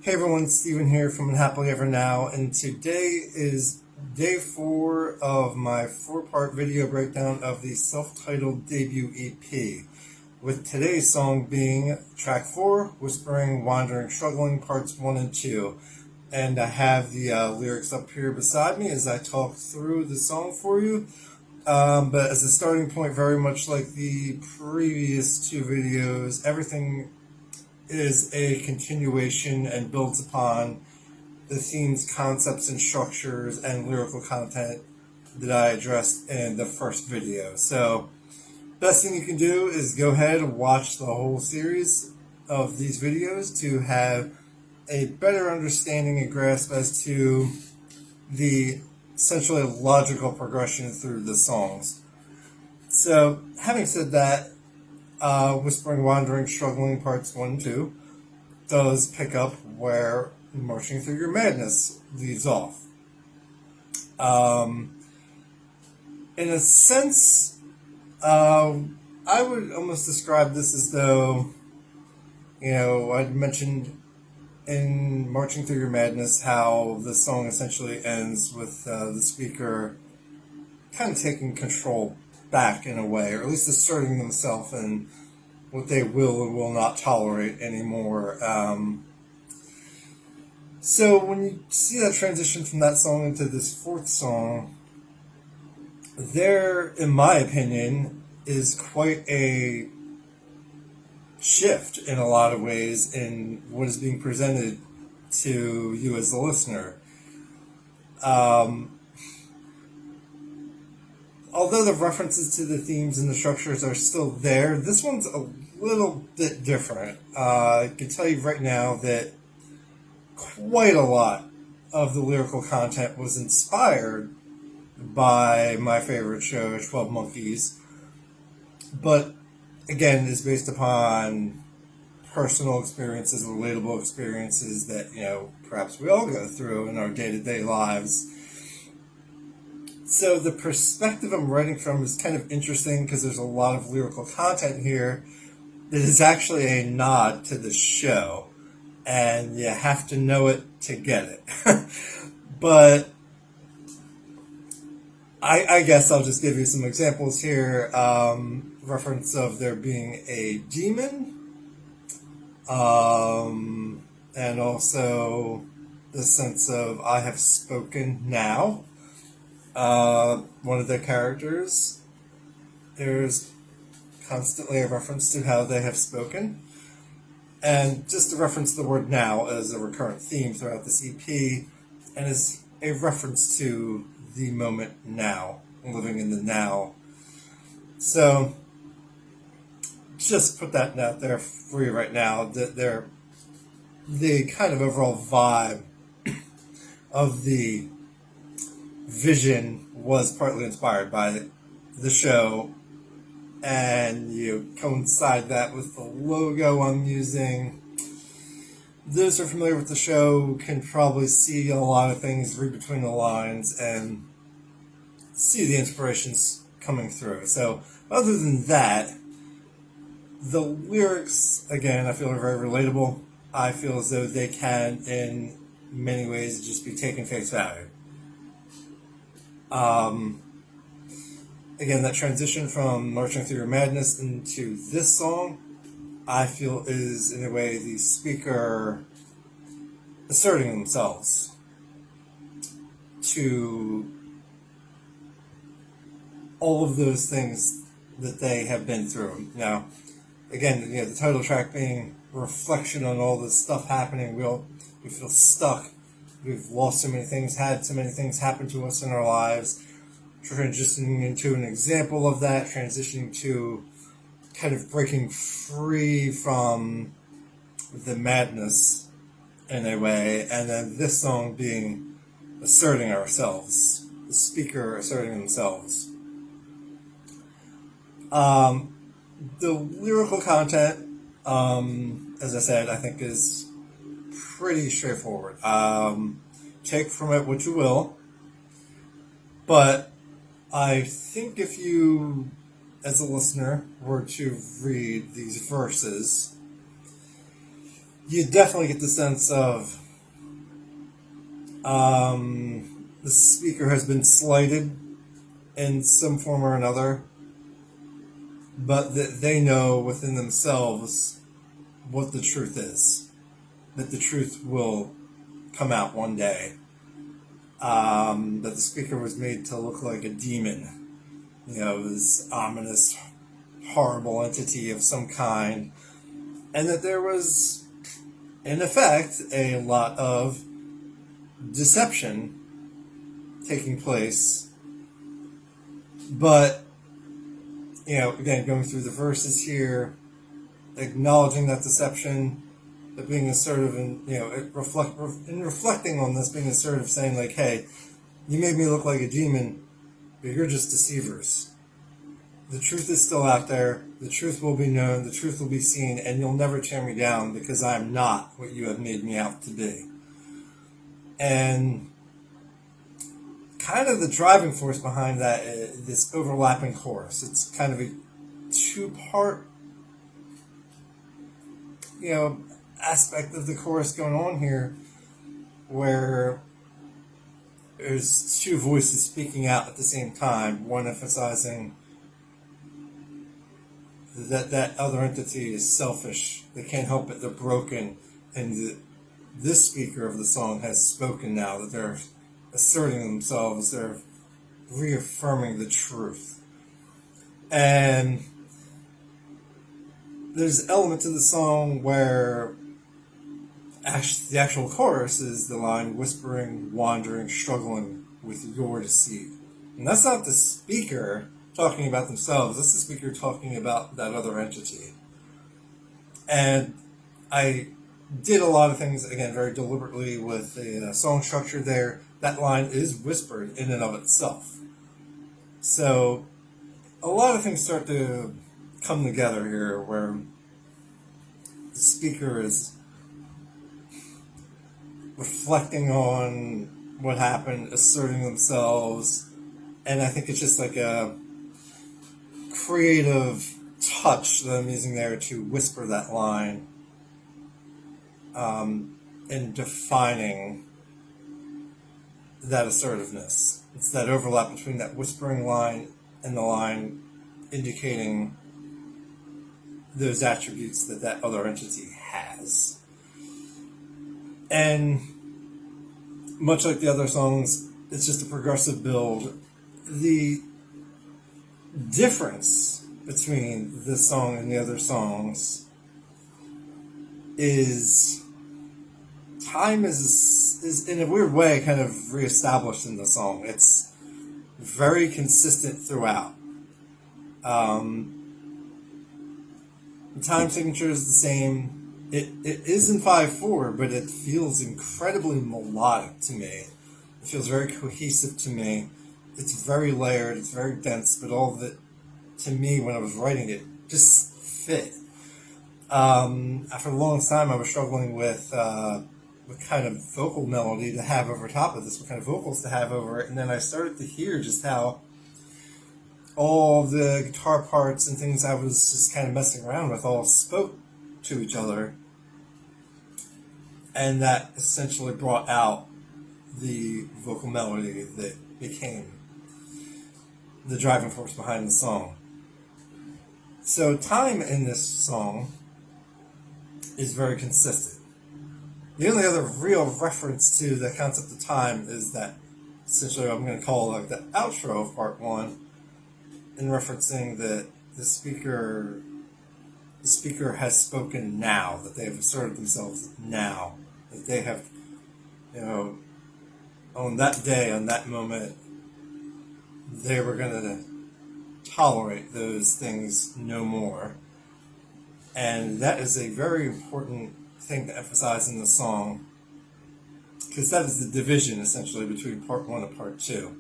Hey everyone, Steven here from Unhappily Ever Now, and today is day 4 of my 4-part video breakdown of the self-titled debut EP, with today's song being track 4, Whispering, Wandering, Struggling, parts 1 and 2. And I have the lyrics up here beside me as I talk through the song for you. But as a starting point, very much like the previous two videos, everything is a continuation and builds upon the themes, concepts, and structures and lyrical content that I addressed in the first video. So, best thing you can do is go ahead and watch the whole series of these videos to have a better understanding and grasp as to the essentially logical progression through the songs. So, having said that, Whispering, Wandering, Struggling, parts 1 and 2 does pick up where Marching Through Your Madness leaves off. In a sense, I would almost describe this as though, I'd mentioned in Marching Through Your Madness how the song essentially ends with the speaker kind of taking control back in a way, or at least asserting themselves and what they will and will not tolerate anymore. So when you see that transition from that song into this fourth song, there, in my opinion, is quite a shift in a lot of ways in what is being presented to you as the listener. Although the references to the themes and the structures are still there, this one's a little bit different. I can tell you right now that quite a lot of the lyrical content was inspired by my favorite show, 12 Monkeys, but again is based upon personal experiences, relatable experiences that, perhaps we all go through in our day-to-day lives. So the perspective I'm writing from is kind of interesting because there's a lot of lyrical content here that is actually a nod to the show, and you have to know it to get it. But I guess I'll just give you some examples here. Reference of there being a demon, and also the sense of I have spoken now. One of their characters, there's constantly a reference to how they have spoken, and just to reference the word now as a recurrent theme throughout this EP, and as a reference to the moment now, living in the now. So just put that out there for you right now, that the kind of overall vibe of the vision was partly inspired by the show, and you coincide that with the logo I'm using. Those who are familiar with the show can probably see a lot of things, read between the lines, and see the inspirations coming through. So other than that, the lyrics, again, I feel are very relatable. I feel as though they can, in many ways, just be taken face value. Again, that transition from Marching Through Your Madness into this song, I feel is, in a way, the speaker asserting themselves to all of those things that they have been through. Now, again, the title track being a reflection on all this stuff happening. We feel stuck. We've lost so many things, had so many things happen to us in our lives. Transitioning into an example of that, transitioning to kind of breaking free from the madness in a way, and then this song being asserting ourselves, the speaker asserting themselves. The lyrical content, as I said, I think is pretty straightforward. Take from it what you will, but I think if you, as a listener, were to read these verses, you definitely get the sense of the speaker has been slighted in some form or another, but that they know within themselves what the truth is. That the truth will come out one day. That the speaker was made to look like a demon, this ominous, horrible entity of some kind, and that there was, in effect, a lot of deception taking place. But, again, going through the verses here, acknowledging that deception, but being assertive and, in reflecting on this, being assertive, saying, like, hey, you made me look like a demon, but you're just deceivers. The truth is still out there. The truth will be known. The truth will be seen, and you'll never tear me down because I am not what you have made me out to be. And kind of the driving force behind that is this overlapping chorus. It's kind of a two-part, aspect of the chorus going on here, where there's two voices speaking out at the same time, one emphasizing that other entity is selfish, they can't help it, they're broken, and this speaker of the song has spoken now, that they're asserting themselves, they're reaffirming the truth. And there's an element to the song where the actual chorus is the line, whispering, wandering, struggling with your deceit. And that's not the speaker talking about themselves, that's the speaker talking about that other entity. And I did a lot of things, again, very deliberately with the song structure there. That line is whispered in and of itself. So a lot of things start to come together here where the speaker is reflecting on what happened, asserting themselves, and I think it's just like a creative touch that I'm using there to whisper that line, and defining that assertiveness. It's that overlap between that whispering line and the line indicating those attributes that other entity has. And much like the other songs, it's just a progressive build. The difference between this song and the other songs is time is in a weird way kind of reestablished in the song. It's very consistent throughout. The time signature is the same. It is in 5/4, but it feels incredibly melodic to me. It feels very cohesive to me. It's very layered, it's very dense, but all of it, to me, when I was writing it, just fit. After a long time, I was struggling with what kind of vocal melody to have over top of this, what kind of vocals to have over it, and then I started to hear just how all the guitar parts and things I was just kind of messing around with all spoke to each other, and that essentially brought out the vocal melody that became the driving force behind the song. So time in this song is very consistent. The only other real reference to the concept of time is that, essentially, I'm going to call like the outro of part one, in referencing that the speaker has spoken now, that they have asserted themselves now, that they have, on that day, on that moment, they were going to tolerate those things no more. And that is a very important thing to emphasize in the song, because that is the division, essentially, between part one and part two.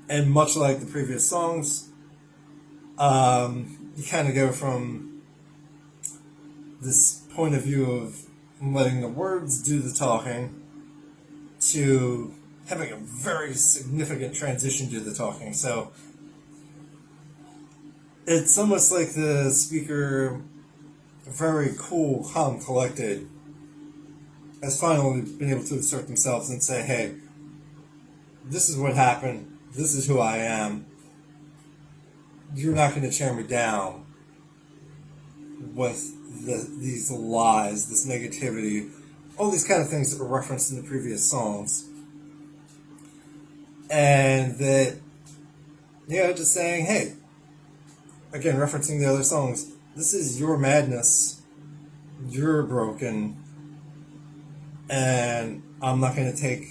And much like the previous songs, you kind of go from this point of view of letting the words do the talking to having a very significant transition to the talking. So it's almost like the speaker very cool, calm, collected, has finally been able to assert themselves and say, hey, this is what happened, this is who I am, you're not going to tear me down with these lies, this negativity, all these kind of things that were referenced in the previous songs. And that, just saying, hey, again, referencing the other songs, this is your madness, you're broken, and I'm not going to take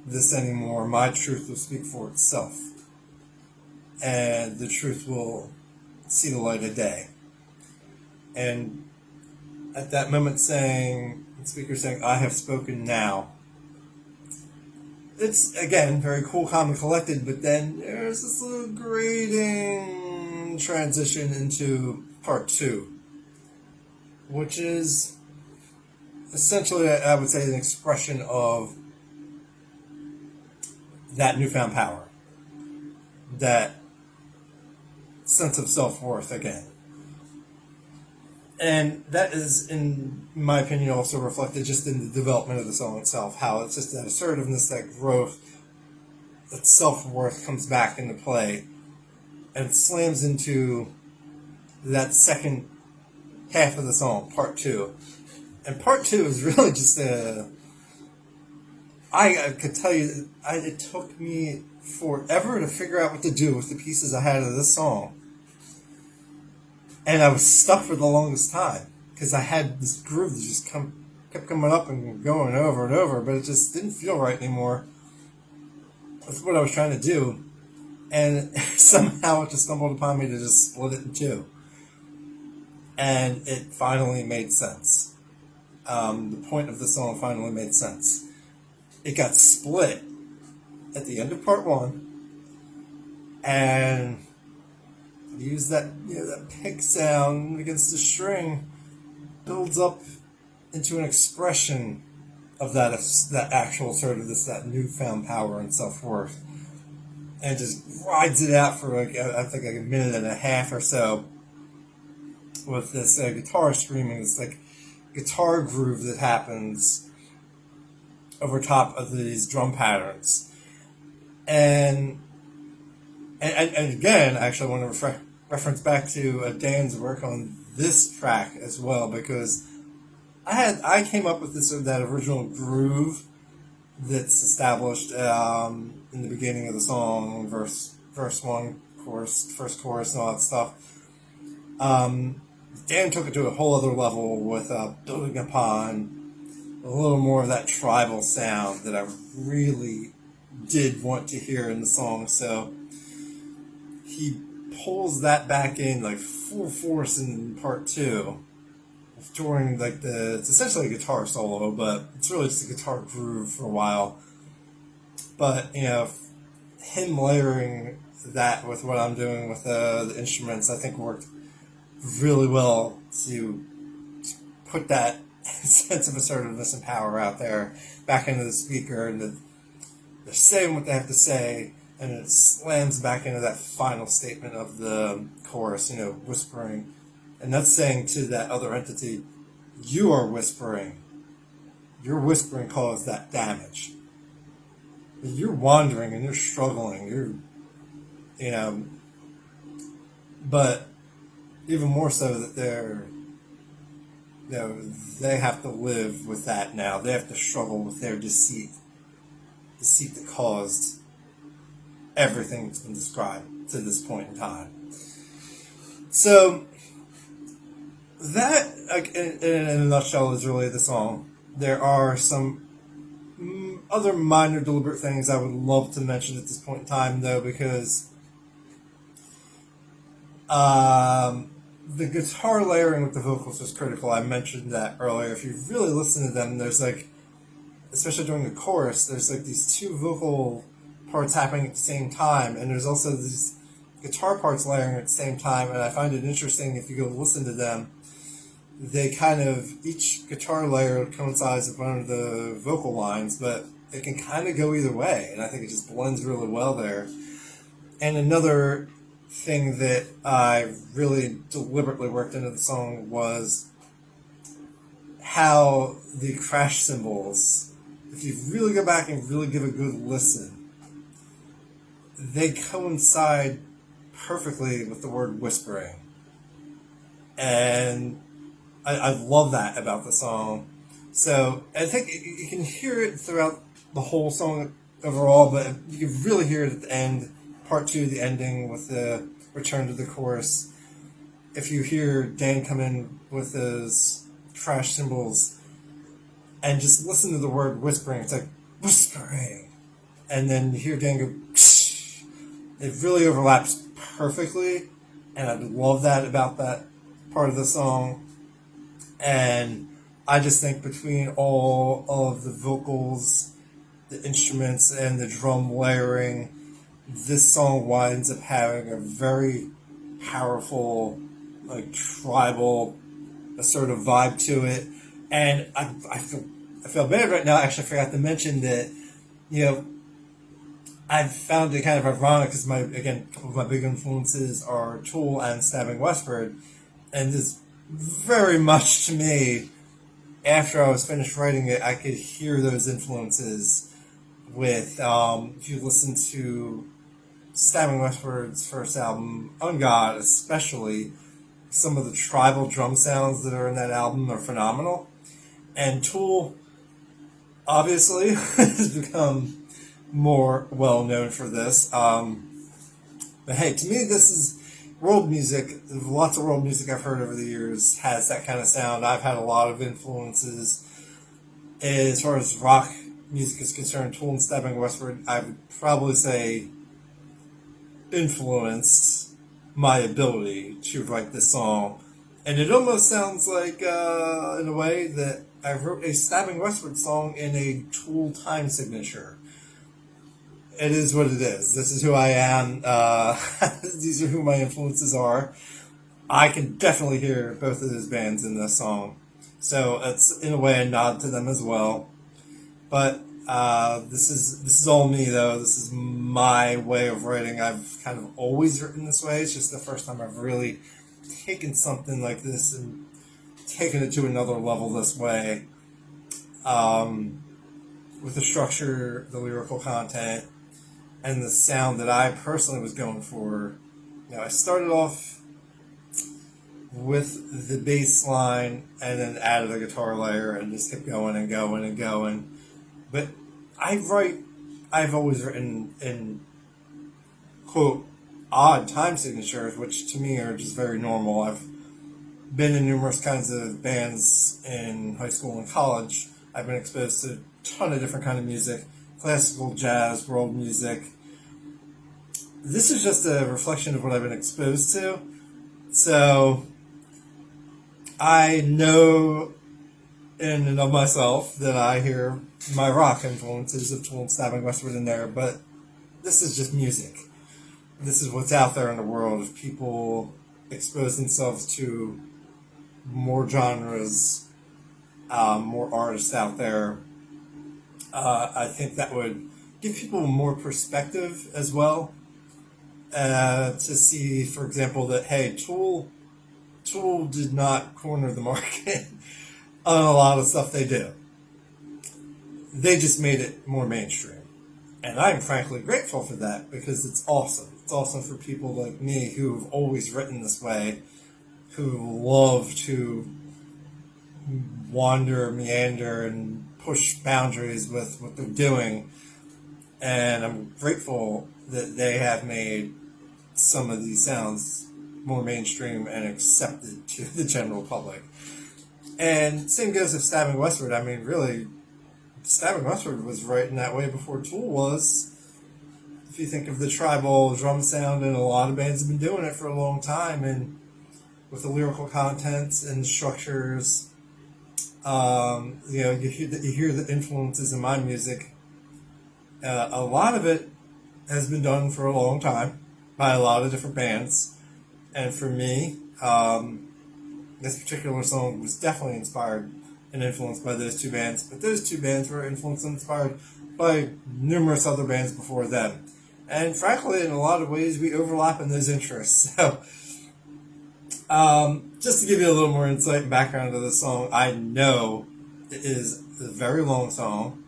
this anymore. My truth will speak for itself, and the truth will see the light of day. And at that moment saying, the speaker saying, I have spoken now. It's, again, very cool, calm, and collected, but then there's this little grading transition into part 2, which is essentially, I would say, an expression of that newfound power, that sense of self-worth again. And that is, in my opinion, also reflected just in the development of the song itself, how it's just that assertiveness, that growth, that self-worth comes back into play, and it slams into that second half of the song, part 2. And part 2 is really just I could tell you, it took me forever to figure out what to do with the pieces I had of this song. And I was stuck for the longest time because I had this groove that just kept coming up and going over and over, but it just didn't feel right anymore with what I was trying to do. And somehow it just stumbled upon me to just split it in 2. And it finally made sense. The point of the song finally made sense. It got split at the end of part 1, and use that that pick sound against the string builds up into an expression of that actual assertiveness, that newfound power and self-worth, and just rides it out for I think a minute and a half or so with this guitar screaming, this guitar groove that happens over top of these drum patterns. And again, I actually want to reference back to Dan's work on this track as well, because I came up with that original groove that's established in the beginning of the song, verse 1, first chorus, and all that stuff. Dan took it to a whole other level with building upon a little more of that tribal sound that I really did want to hear in the song. So he pulls that back in full force in part 2 during it's essentially a guitar solo, but it's really just a guitar groove for a while. But him layering that with what I'm doing with the instruments, I think worked really well to put that sense of assertiveness and power out there back into the speaker, and they're saying what they have to say, and it slams back into that final statement of the chorus, whispering. And that's saying to that other entity, you are whispering. Your whispering caused that damage. You're wandering and you're struggling. But even more so that they have to live with that now. They have to struggle with their deceit that caused everything that's been described to this point in time. So that, in a nutshell, is really the song. There are some other minor deliberate things I would love to mention at this point in time, though, because the guitar layering with the vocals was critical. I mentioned that earlier. If you really listen to them, there's especially during the chorus, there's these 2 vocal parts happening at the same time, and there's also these guitar parts layering at the same time, and I find it interesting if you go listen to them. They each guitar layer coincides with one of the vocal lines, but it can kind of go either way, and I think it just blends really well there. And another thing that I really deliberately worked into the song was how the crash cymbals, if you really go back and really give a good listen, they coincide perfectly with the word whispering. And I love that about the song. So I think you can hear it throughout the whole song overall, but you can really hear it at the end, part two, the ending with the return to the chorus. If you hear Dan come in with those crash cymbals and just listen to the word whispering, it's like whispering. And then you hear Dan go, psh. It really overlaps perfectly. And I love that about that part of the song. And I just think between all of the vocals, the instruments, and the drum layering, this song winds up having a very powerful, like tribal, assertive vibe to it. And I feel bad right now. Actually, I forgot to mention that, you know, I've found it kind of ironic because a couple of my big influences are Tool and Stabbing Westward, and this very much to me, after I was finished writing it, I could hear those influences with, if you listen to Stabbing Westward's first album, On God especially, some of the tribal drum sounds that are in that album are phenomenal. And Tool, obviously, has become more well known for this. But hey, to me, this is world music. Lots of world music I've heard over the years has that kind of sound. I've had a lot of influences. As far as rock music is concerned, Tool and Stabbing Westward, I would probably say influenced my ability to write this song. And it almost sounds like, in a way, that I wrote a Stabbing Westward song in a Tool time signature. It is what it is. This is who I am. These are who my influences are. I can definitely hear both of those bands in this song. So it's, in a way, a nod to them as well. But this is all me, though. This is my way of writing. I've kind of always written this way. It's just the first time I've really taken something like this and taken it to another level this way. With the structure, the lyrical content, and the sound that I personally was going for. You know, I started off with the bass line and then added a guitar layer and just kept going and going and going. But I've always written in, quote, odd time signatures, which to me are just very normal. I've been in numerous kinds of bands in high school and college. I've been exposed to a ton of different kind of music, classical, jazz, world music. This is just a reflection of what I've been exposed to. So I know in and of myself that I hear my rock influences of Tool and Stabbing Westward in there, but this is just music. This is what's out there in the world. If people expose themselves to more genres, more artists out there, I think that would give people more perspective as well. To see, for example, that hey, Tool did not corner the market on a lot of stuff they do. They just made it more mainstream. And I'm frankly grateful for that because it's awesome. It's awesome for people like me who've always written this way, who love to wander, meander, and push boundaries with what they're doing. And I'm grateful that they have made some of these sounds more mainstream and accepted to the general public. And same goes with Stabbing Westward. I mean, really, Stabbing Westward was writing that way before Tool was. If you think of the tribal drum sound, and a lot of bands have been doing it for a long time, and with the lyrical contents and structures, you hear the influences in my music. A lot of it has been done for a long time by a lot of different bands, and for me, this particular song was definitely inspired and influenced by those two bands, but those two bands were influenced and inspired by numerous other bands before them. And frankly, in a lot of ways, we overlap in those interests. So, just to give you a little more insight and background to the song, I know it is a very long song.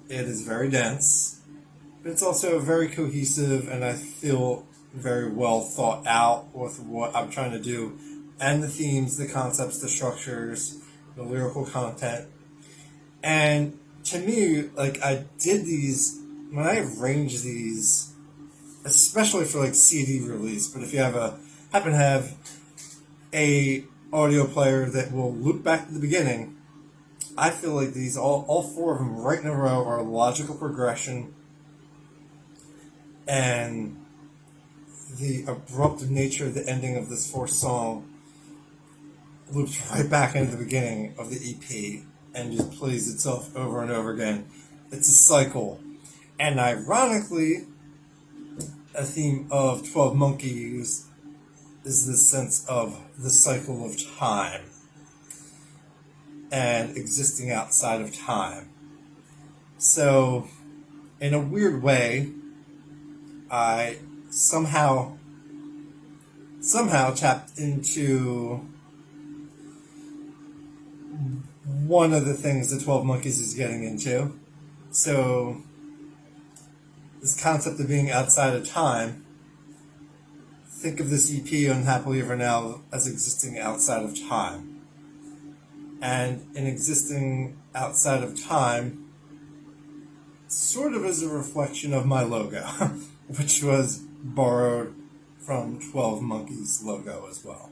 It is very dense, but it's also very cohesive, and I feel very well thought out with what I'm trying to do, and the themes, the concepts, the structures, the lyrical content. And to me, like, I did these when I arranged these, especially for like CD release. But if you happen to have a audio player that will loop back to the beginning, I feel like these all four of them right in a row are a logical progression, and the abrupt nature of the ending of this fourth song loops right back into the beginning of the EP and just plays itself over and over again. It's a cycle. And ironically, a theme of 12 Monkeys is this sense of the cycle of time and existing outside of time. So, in a weird way, I somehow tapped into one of the things the 12 Monkeys is getting into. So, this concept of being outside of time, think of this EP, Unhappily Ever Now, as existing outside of time. And in existing outside of time, sort of as a reflection of my logo, which was borrowed from 12 Monkeys' logo as well.